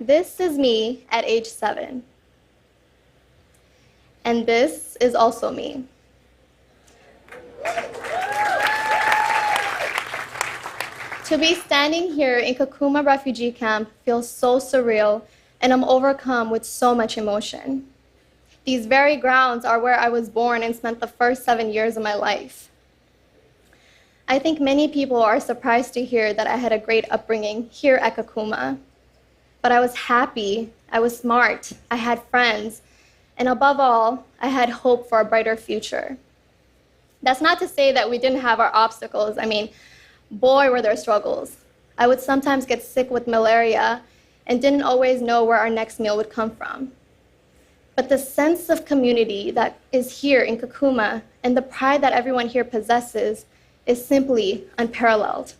This is me at age 7. And this is also me. To be standing here in Kakuma refugee camp feels so surreal, and I'm overcome with so much emotion. These very grounds are where I was born and spent the first 7 years of my life. I think many people are surprised to hear that I had a great upbringing here at Kakuma. But I was happy, I was smart, I had friends, and above all, I had hope for a brighter future. That's not to say that we didn't have our obstacles. I mean, boy, were there struggles. I would sometimes get sick with malaria and didn't always know where our next meal would come from. But the sense of community that is here in Kakuma and the pride that everyone here possesses is simply unparalleled.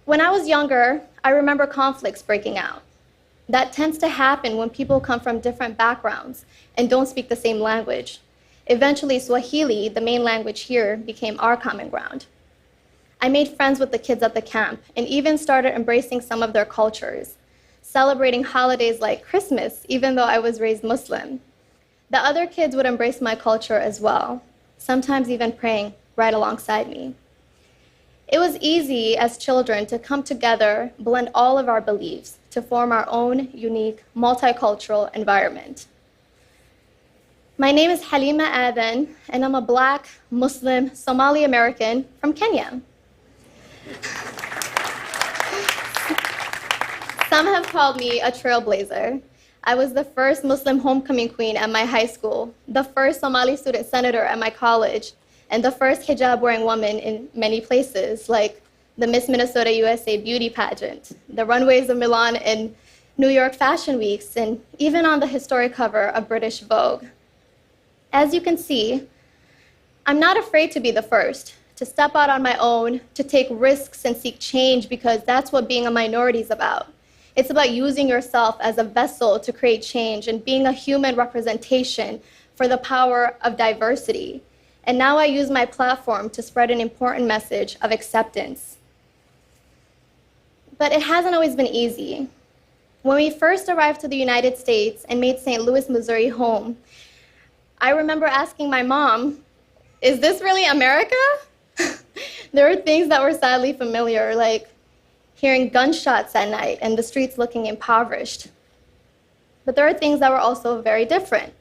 When I was younger, I remember conflicts breaking out. That tends to happen when people come from different backgrounds and don't speak the same language. Eventually, Swahili, the main language here, became our common ground. I made friends with the kids at the camp and even started embracing some of their cultures, celebrating holidays like Christmas, even though I was raised Muslim. The other kids would embrace my culture as well, sometimes even praying right alongside me. It was easy as children to come together, blend all of our beliefs to form our own unique multicultural environment. My name is Halima Aden, and I'm a Black, Muslim, Somali American from Kenya. Some have called me a trailblazer. I was the first Muslim homecoming queen at my high school, the first Somali student senator at my college, and the first hijab-wearing woman in many places, like the Miss Minnesota USA beauty pageant, the runways of Milan and New York fashion weeks, and even on the historic cover of British Vogue. As you can see, I'm not afraid to be the first, to step out on my own, to take risks and seek change, because that's what being a minority is about. It's about using yourself as a vessel to create change and being a human representation for the power of diversity. And now I use my platform to spread an important message of acceptance. But it hasn't always been easy. When we first arrived to the United States and made St. Louis, Missouri home, I remember asking my mom, is this really America? There were things that were sadly familiar, like hearing gunshots at night and the streets looking impoverished. But there are things that were also very different.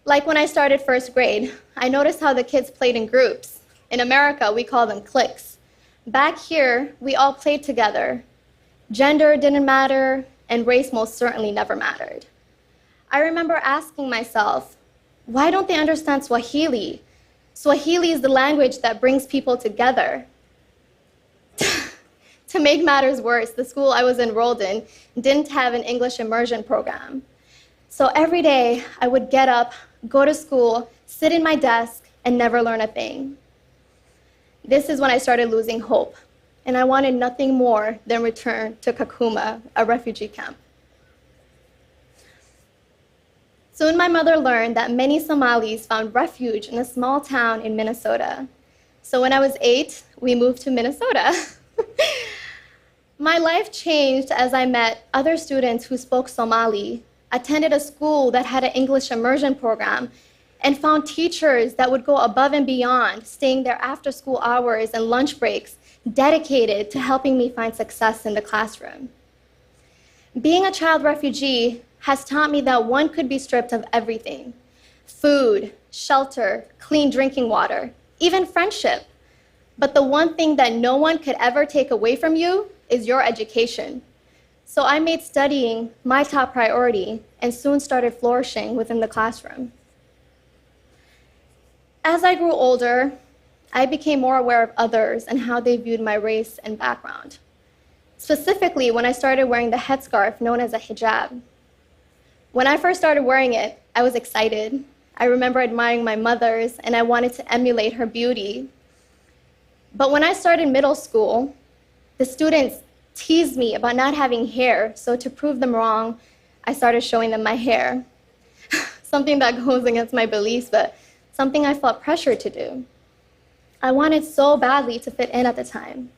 Like when I started first grade, I noticed how the kids played in groups. In America, we call them cliques. Back here, we all played together. Gender didn't matter, and race most certainly never mattered. I remember asking myself, why don't they understand Swahili? Swahili is the language that brings people together. To make matters worse, the school I was enrolled in didn't have an English immersion program. So every day, I would get up, go to school, sit in my desk, and never learn a thing. This is when I started losing hope, and I wanted nothing more than return to Kakuma, a refugee camp. Soon my mother learned that many Somalis found refuge in a small town in Minnesota. So when I was 8, we moved to Minnesota. My life changed as I met other students who spoke Somali, attended a school that had an English immersion program, and found teachers that would go above and beyond, staying there after school hours and lunch breaks, dedicated to helping me find success in the classroom. Being a child refugee has taught me that one could be stripped of everything: food, shelter, clean drinking water, even friendship. But the one thing that no one could ever take away from you is your education. So I made studying my top priority and soon started flourishing within the classroom. As I grew older, I became more aware of others and how they viewed my race and background. Specifically, when I started wearing the headscarf known as a hijab. When I first started wearing it, I was excited. I remember admiring my mother's, and I wanted to emulate her beauty. But when I started middle school, the students teased me about not having hair, so to prove them wrong, I started showing them my hair. Something that goes against my beliefs, but something I felt pressured to do. I wanted so badly to fit in at the time.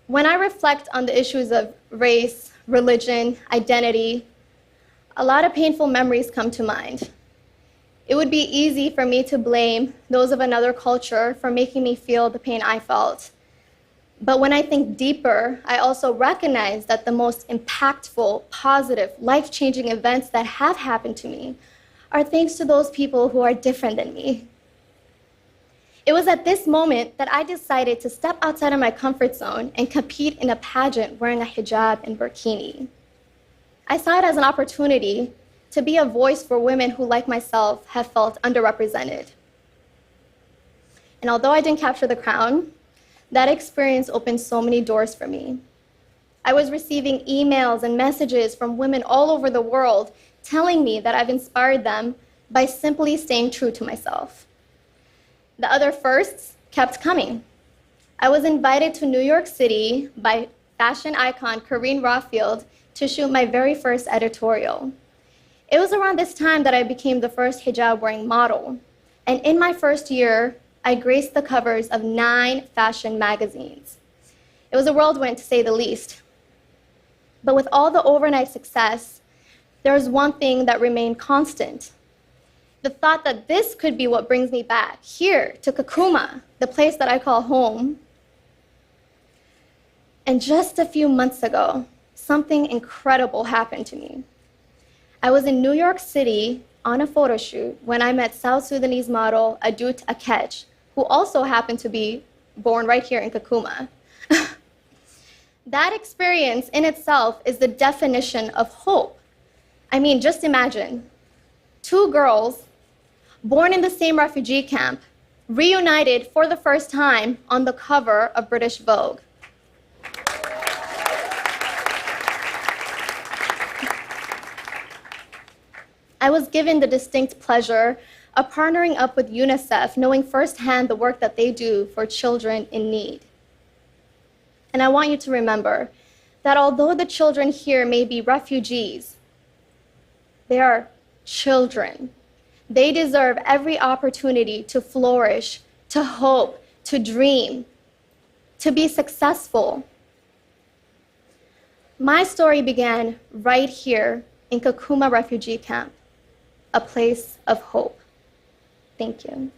When I reflect on the issues of race, religion, identity, a lot of painful memories come to mind. It would be easy for me to blame those of another culture for making me feel the pain I felt. But when I think deeper, I also recognize that the most impactful, positive, life-changing events that have happened to me are thanks to those people who are different than me. It was at this moment that I decided to step outside of my comfort zone and compete in a pageant wearing a hijab and burkini. I saw it as an opportunity to be a voice for women who, like myself, have felt underrepresented. And although I didn't capture the crown, that experience opened so many doors for me. I was receiving emails and messages from women all over the world telling me that I've inspired them by simply staying true to myself. The other firsts kept coming. I was invited to New York City by fashion icon Corinne Rawfield to shoot my very first editorial. It was around this time that I became the first hijab-wearing model. And in my first year, I graced the covers of 9 fashion magazines. It was a whirlwind, to say the least. But with all the overnight success, there was one thing that remained constant. The thought that this could be what brings me back here to Kakuma, the place that I call home. And just a few months ago, something incredible happened to me. I was in New York City on a photo shoot when I met South Sudanese model Adut Akech, who also happened to be born right here in Kakuma. That experience in itself is the definition of hope. I mean, just imagine 2 girls born in the same refugee camp, reunited for the first time on the cover of British Vogue. I was given the distinct pleasure of partnering up with UNICEF, knowing firsthand the work that they do for children in need. And I want you to remember that although the children here may be refugees, they are children. They deserve every opportunity to flourish, to hope, to dream, to be successful. My story began right here in Kakuma refugee camp, a place of hope. Thank you.